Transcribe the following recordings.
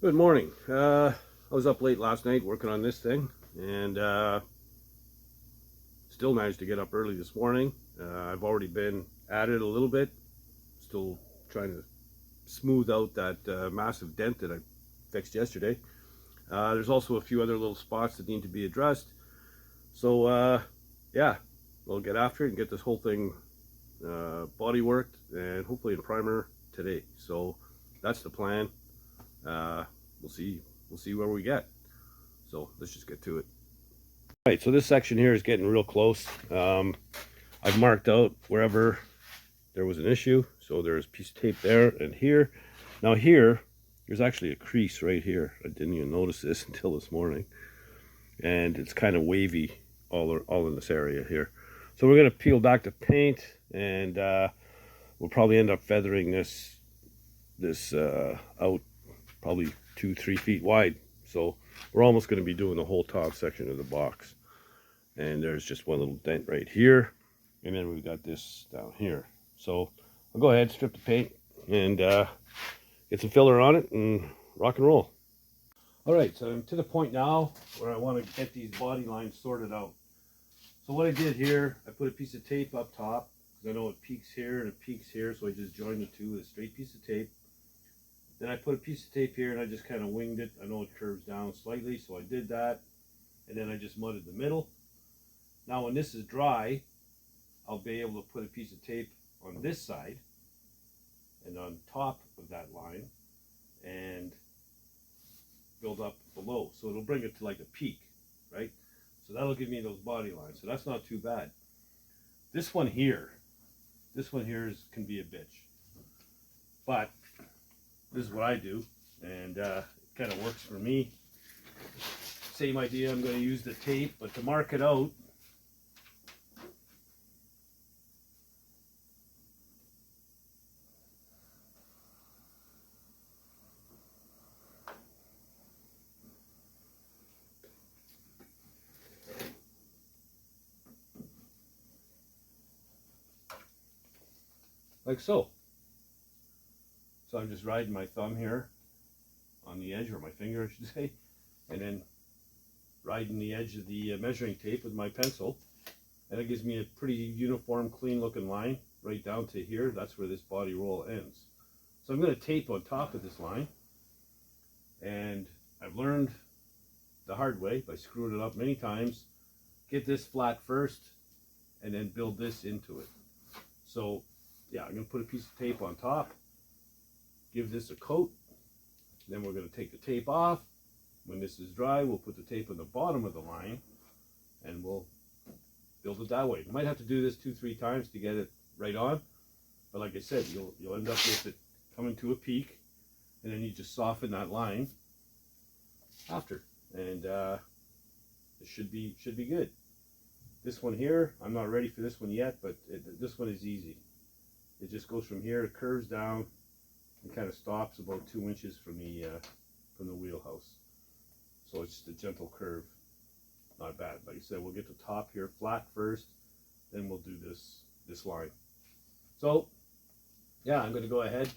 Good morning. I was up late last night working on this thing, and still managed to get up early this morning. I've already been at it a little bit, still trying to smooth out that massive dent that I fixed yesterday. There's also a few other little spots that need to be addressed. So yeah, we'll get after it and get this whole thing body worked and hopefully in primer today. So that's the plan. We'll see where we get. So let's just get to it. All right, so this section here is getting real close. I've marked out wherever there was an issue. So there's a piece of tape there and here. Now there's actually a crease right here. I didn't even notice this until this morning. And it's kind of wavy all in this area here. So we're gonna peel back the paint, and we'll probably end up feathering this out probably 2-3 feet wide. So we're almost going to be doing the whole top section of the box. And there's just one little dent right here, and then we've got this down here. So I'll go ahead, strip the paint, and get some filler on it and rock and roll. All right, so I'm to the point now where I want to get these body lines sorted out. So what I did here, I put a piece of tape up top, because I know it peaks here and it peaks here, so I just joined the two with a straight piece of tape. Then I put a piece of tape here and I just kind of winged it. I know it curves down slightly, so I did that. And then I just mudded the middle. Now when this is dry, I'll be able to put a piece of tape on this side and on top of that line and build up below. So it'll bring it to like a peak, right? So that'll give me those body lines. So that's not too bad. This one here can be a bitch. But this is what I do, and it kind of works for me. Same idea, I'm going to use the tape, but to mark it out, like so. So I'm just riding my thumb here on the edge, or my finger I should say, and then riding the edge of the measuring tape with my pencil, and it gives me a pretty uniform, clean looking line right down to here. That's where this body roll ends. So I'm going to tape on top of this line, and I've learned the hard way by screwing it up many times. Get this flat first and then build this into it. So yeah, I'm going to put a piece of tape on top, give this a coat, then we're going to take the tape off. When this is dry, we'll put the tape on the bottom of the line and we'll build it that way. You might have to do this 2-3 times to get it right on, but like I said, you'll end up with it coming to a peak, and then you just soften that line after, and it should be good. This one here, I'm not ready for this one yet, but this one is easy. It just goes from here, it curves down, and kind of stops about 2 inches from the wheelhouse. So it's just a gentle curve, not bad. Like I said, we'll get the top here flat first, then we'll do this line. So yeah, I'm going to go ahead,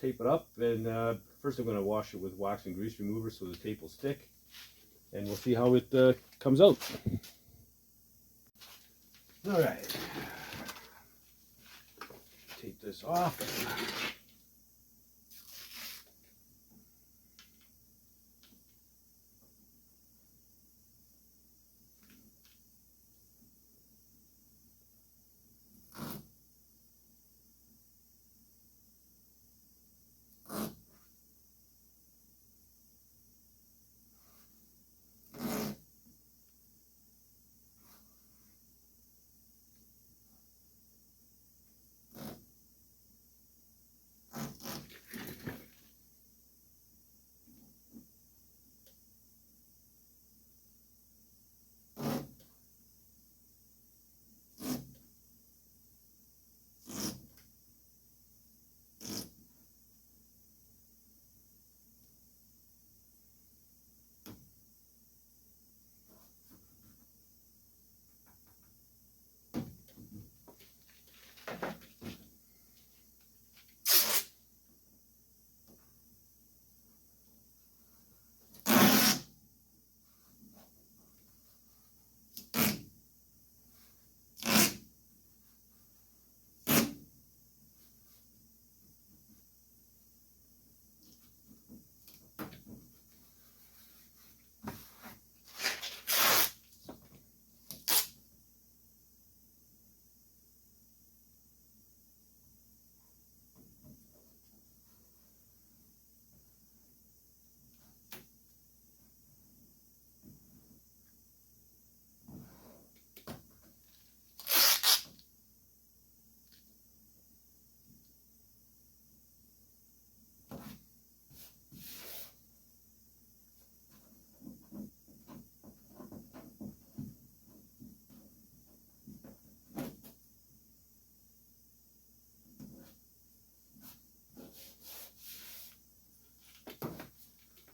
tape it up, and first I'm going to wash it with wax and grease remover so the tape will stick, and we'll see how it comes out. All right. Take this off.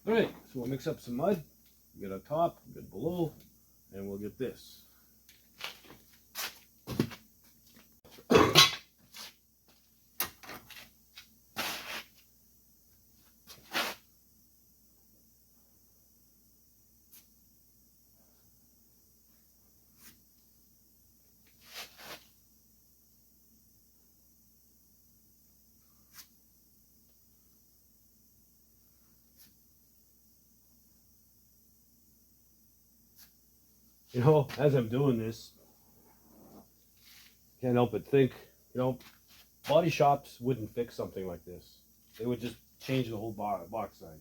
Alright, so we'll mix up some mud, get on top, get below, and we'll get this. You know, as I'm doing this, can't help but think, you know, body shops wouldn't fix something like this. They would just change the whole box side.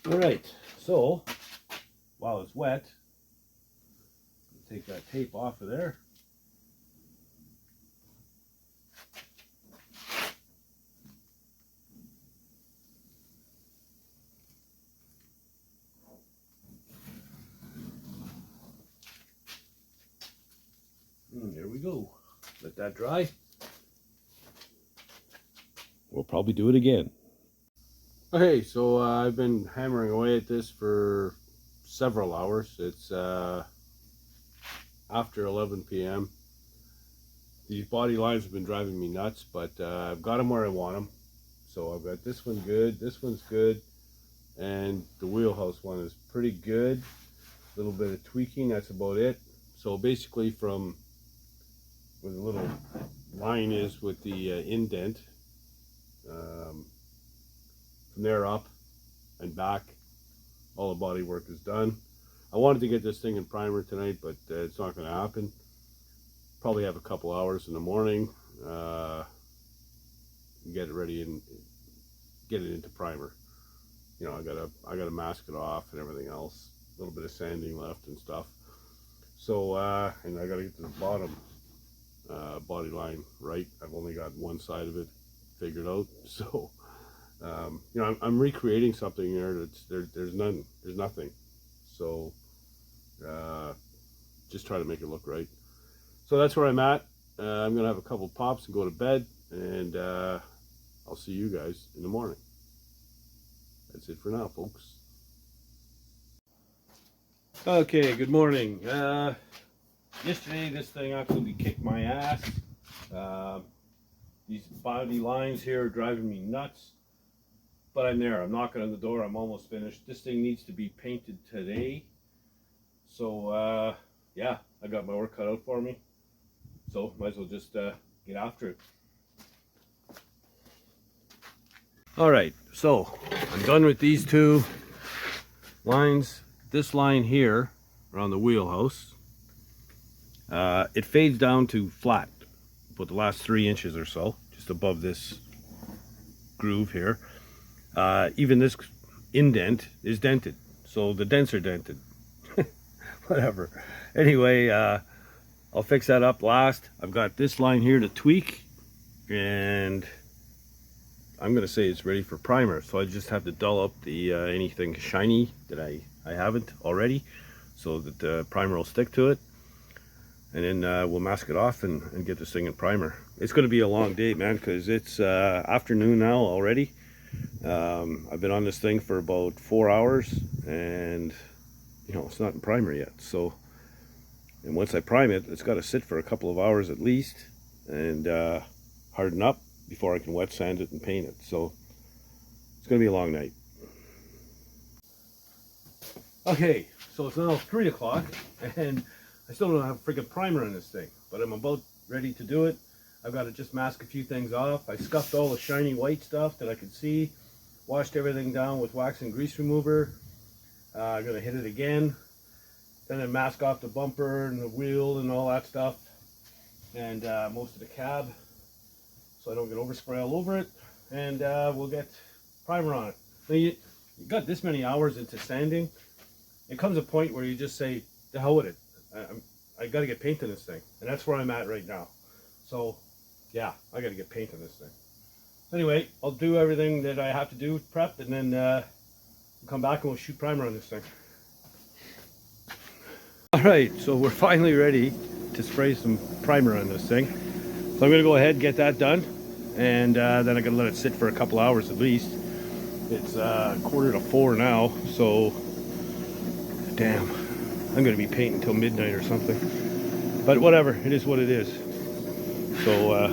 Alright, so while it's wet, take that tape off of there. And there we go. Let that dry. We'll probably do it again. Okay, so I've been hammering away at this for several hours. It's after 11 p.m. These body lines have been driving me nuts, but I've got them where I want them. So I've got this one good, this one's good, and the wheelhouse one is pretty good. A little bit of tweaking, that's about it. So basically from where the little line is with the indent, from there up and back, all the body work is done. I wanted to get this thing in primer tonight, but it's not going to happen. Probably have a couple hours in the morning, get it ready and get it into primer. You know, I gotta mask it off and everything else. A little bit of sanding left and stuff. So and I gotta get to the bottom body line right. I've only got one side of it figured out, so you know, I'm recreating something here that's there's nothing. So just try to make it look right. So that's where I'm at. I'm gonna have a couple pops and go to bed, and I'll see you guys in the morning. That's it for now, folks. Okay, good morning. Yesterday this thing absolutely kicked my ass. These body lines here are driving me nuts. But I'm there. I'm knocking on the door. I'm almost finished. This thing needs to be painted today. So yeah, I got my work cut out for me. So might as well just get after it. Alright, so I'm done with these two lines. This line here around the wheelhouse, it fades down to flat, about the last 3 inches or so, just above this groove here. Even this indent is dented, so the dents are dented. Whatever. Anyway, I'll fix that up last. I've got this line here to tweak, and I'm gonna say it's ready for primer. So I just have to dull up the anything shiny that I haven't already, so that the primer will stick to it, and then we'll mask it off and get this thing in primer. it's going to be a long day, man, because it's afternoon now already. I've been on this thing for about 4 hours, and you know, it's not in primer yet. So, and once I prime it, it's got to sit for a couple of hours at least and harden up before I can wet sand it and paint it. So it's going to be a long night. Okay, so it's now 3 o'clock and I still don't have a freaking primer on this thing, but I'm about ready to do it. I've got to just mask a few things off. I scuffed all the shiny white stuff that I could see, washed everything down with wax and grease remover. I'm going to hit it again, then I mask off the bumper and the wheel and all that stuff, and most of the cab, so I don't get overspray all over it, and we'll get primer on it. Now you got this many hours into sanding, it comes a point where you just say, the hell with it, I got to get paint on this thing, and that's where I'm at right now. So yeah, I got to get paint on this thing. Anyway, I'll do everything that I have to do, prep, and then we'll come back and we'll shoot primer on this thing. Alright, so we're finally ready to spray some primer on this thing. So I'm going to go ahead and get that done, and then I'm going to let it sit for a couple hours at least. It's 3:45 now, so damn, I'm going to be painting until midnight or something. But whatever, it is what it is. So,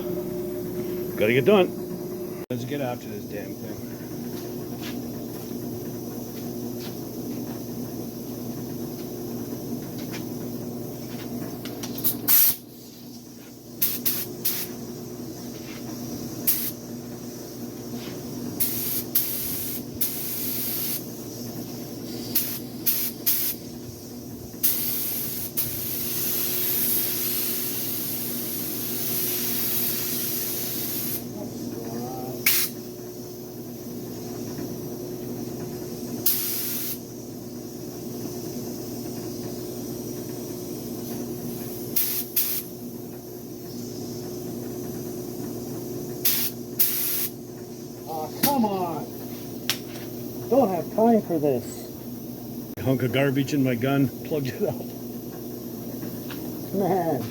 gotta get done. Let's get after this damn thing. Come on! Don't have time for this. Hunk of garbage in my gun, plugged it up. Man.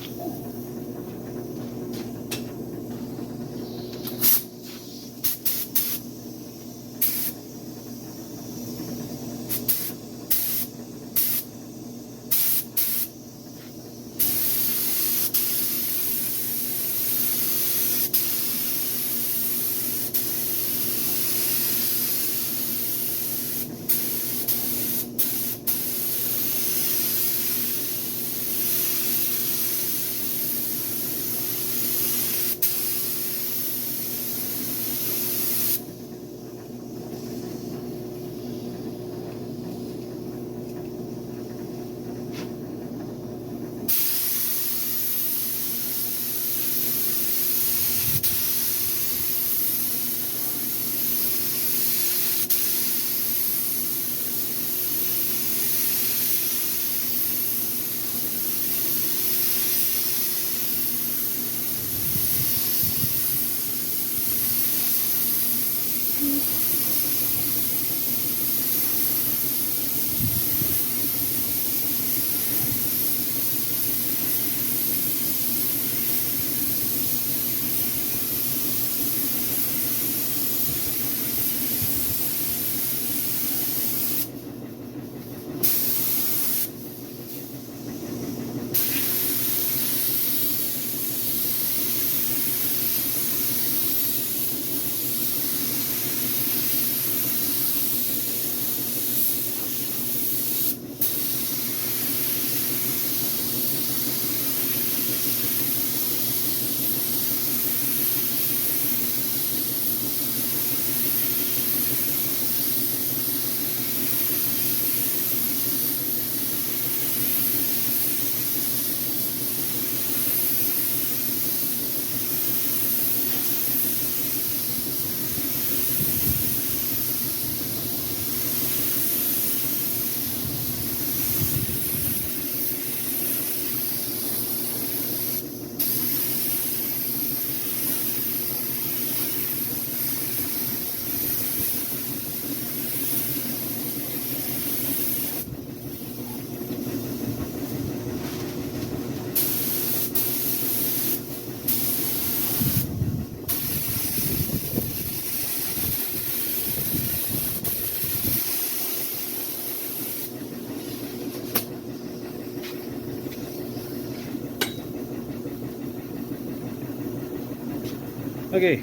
Okay,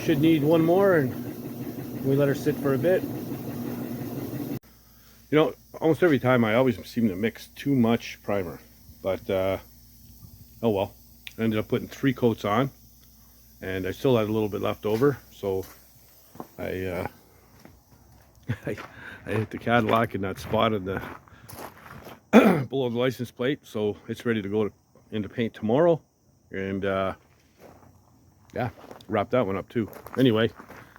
should need one more, and we let her sit for a bit. You know, almost every time I always seem to mix too much primer, but oh well. I ended up putting 3 coats on, and I still had a little bit left over, so I I hit the Cadillac in that spot in the below the license plate, so it's ready to go into paint tomorrow, and yeah, wrap that one up too. Anyway,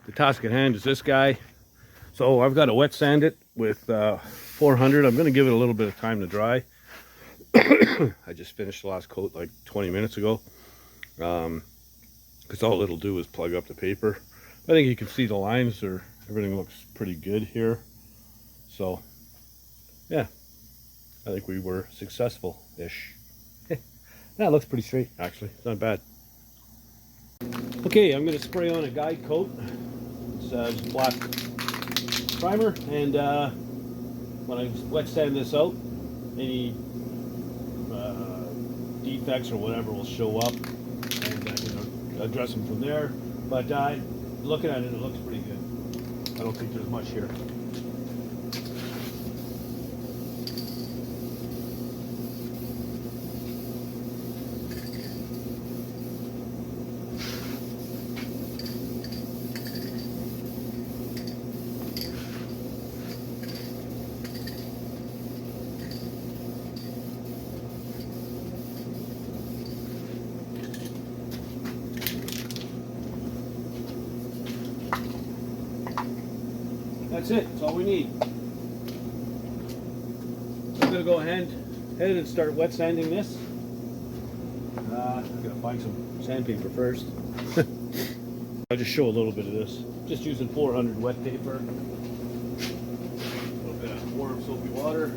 the task at hand is this guy. So I've got to wet sand it with 400. I'm going to give it a little bit of time to dry. I just finished the last coat like 20 minutes ago, because all it'll do is plug up the paper. I think you can see the lines, or everything looks pretty good here. So yeah, I think we were successful-ish. That looks pretty straight, actually. It's not bad. Okay, I'm going to spray on a guide coat. It's just black primer, and when I wet sand this out, any defects or whatever will show up, and you know, address them from there. But looking at it, it looks pretty good. I don't think there's much here. That's it. That's all we need. So I'm going to go ahead and start wet sanding this. I'm going to find some sandpaper first. I'll just show a little bit of this. Just using 400 wet paper. A little bit of warm soapy water.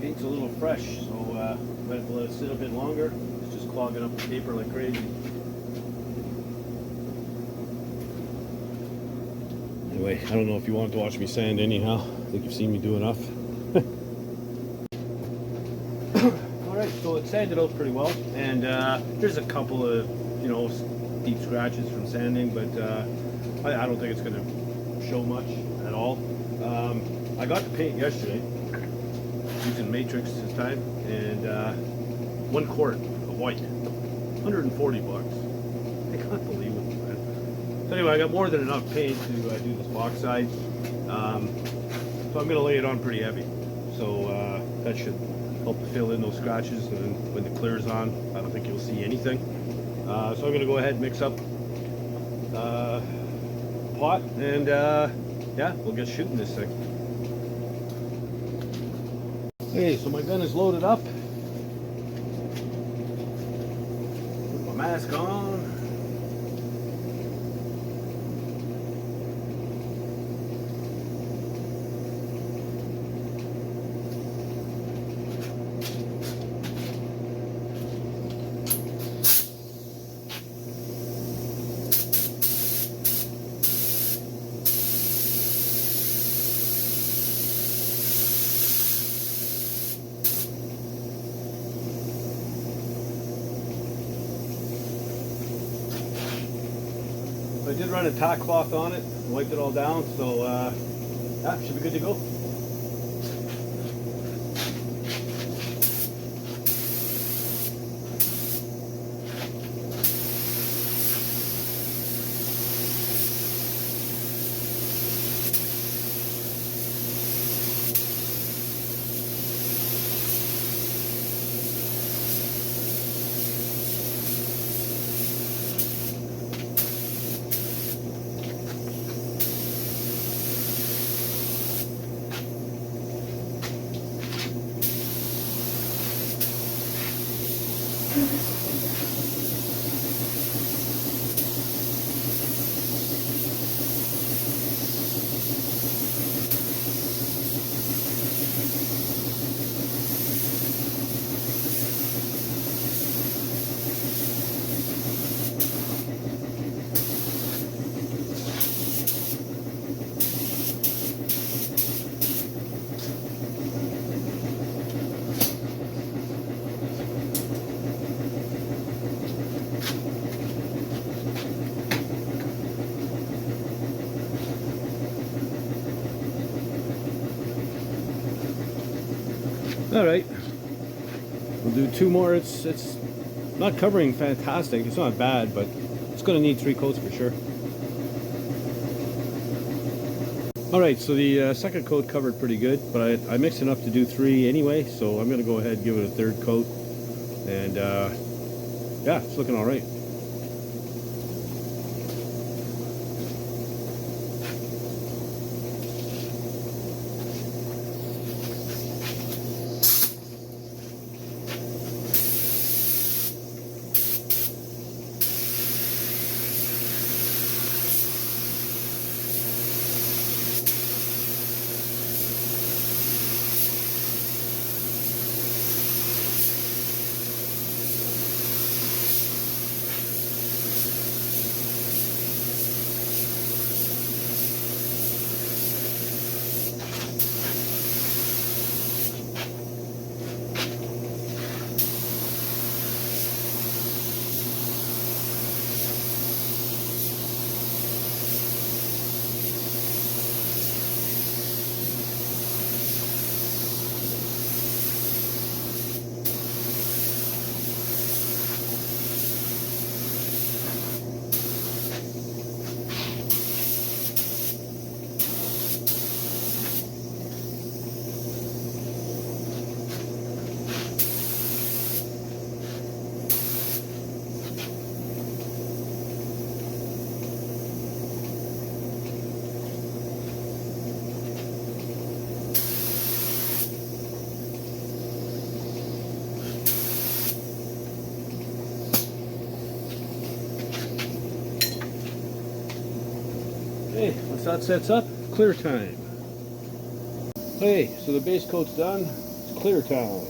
Paint's a little fresh, so let it sit a bit longer. It's just clogging up the paper like crazy. Anyway, I don't know if you wanted to watch me sand anyhow. I think you've seen me do enough. Alright, so it sanded out pretty well, and there's a couple of, you know, deep scratches from sanding, but I don't think it's going to show much at all. I got the paint yesterday, using Matrix this time, and 1 quart of white, 140 bucks. I can't believe it, man. So anyway, I got more than enough paint to do this box side, so I'm going to lay it on pretty heavy, so that should help to fill in those scratches, and when the clear's on, I don't think you'll see anything. So I'm going to go ahead and mix up pot, and yeah, we'll get shooting this thing. Okay, so my gun is loaded up. Put my mask on. did run a tack cloth on it, wiped it all down, so yeah, should be good to go. All right, we'll do 2 more. It's not covering fantastic. It's not bad, but it's going to need 3 coats for sure. All right, so the second coat covered pretty good, but I mixed enough to do 3 anyway, so I'm going to go ahead and give it a 3rd coat, and yeah, it's looking all right. Okay, once that sets up, clear time. Okay, so the base coat's done. It's clear time.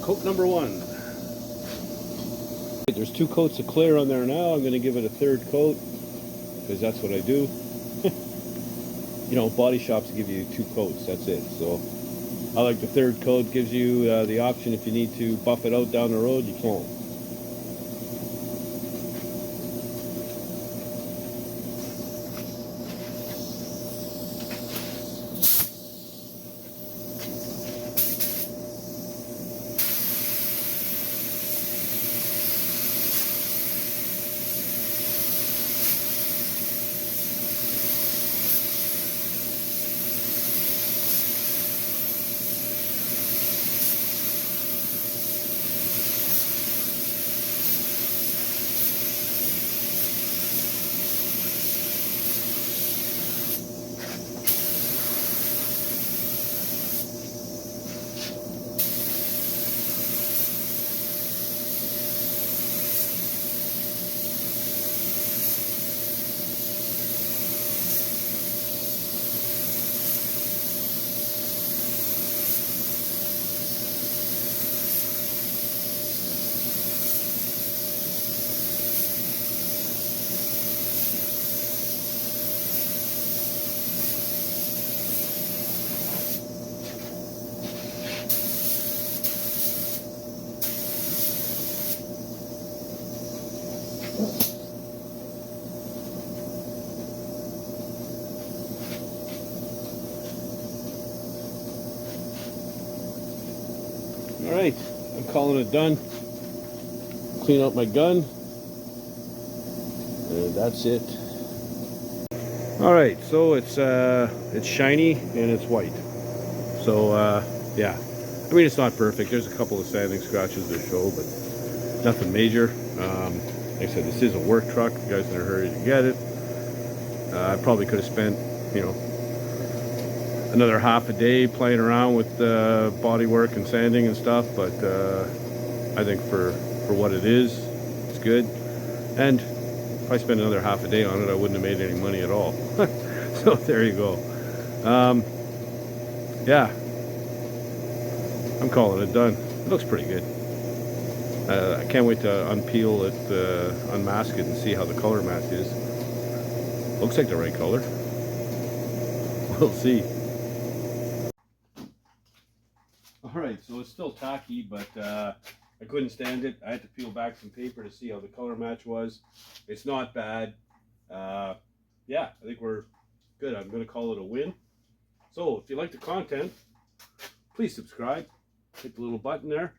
Coat number 1. There's 2 coats of clear on there now. I'm going to give it a 3rd coat because that's what I do. You know, body shops give you 2 coats, that's it. So I like the third coat, gives you the option if you need to buff it out down the road, you can. Alright, I'm calling it done. Clean out my gun. And that's it. Alright, so it's shiny and it's white. So yeah. I mean, it's not perfect. There's a couple of sanding scratches to show, but nothing major. Like I said, this is a work truck. You guys in a hurry to get it. I probably could have spent, you know, another half a day playing around with bodywork and sanding and stuff, but I think for what it is, it's good. And if I spent another half a day on it, I wouldn't have made any money at all. So there you go. Yeah, I'm calling it done. It looks pretty good. I can't wait to unpeel it, unmask it, and see how the color match is. Looks like the right color. We'll see. Alright, so it's still tacky, but I couldn't stand it. I had to peel back some paper to see how the color match was. It's not bad. Yeah, I think we're good. I'm going to call it a win. So if you like the content, please subscribe. Hit the little button there.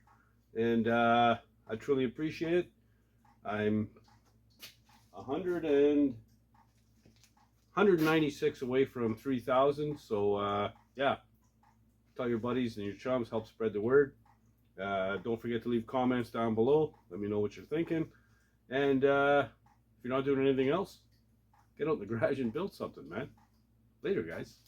And I truly appreciate it. I'm 196 away from 3,000. So yeah. Tell your buddies and your chums, help spread the word. Don't forget to leave comments down below. Let me know what you're thinking. And if you're not doing anything else, get out in the garage and build something, man. Later, guys.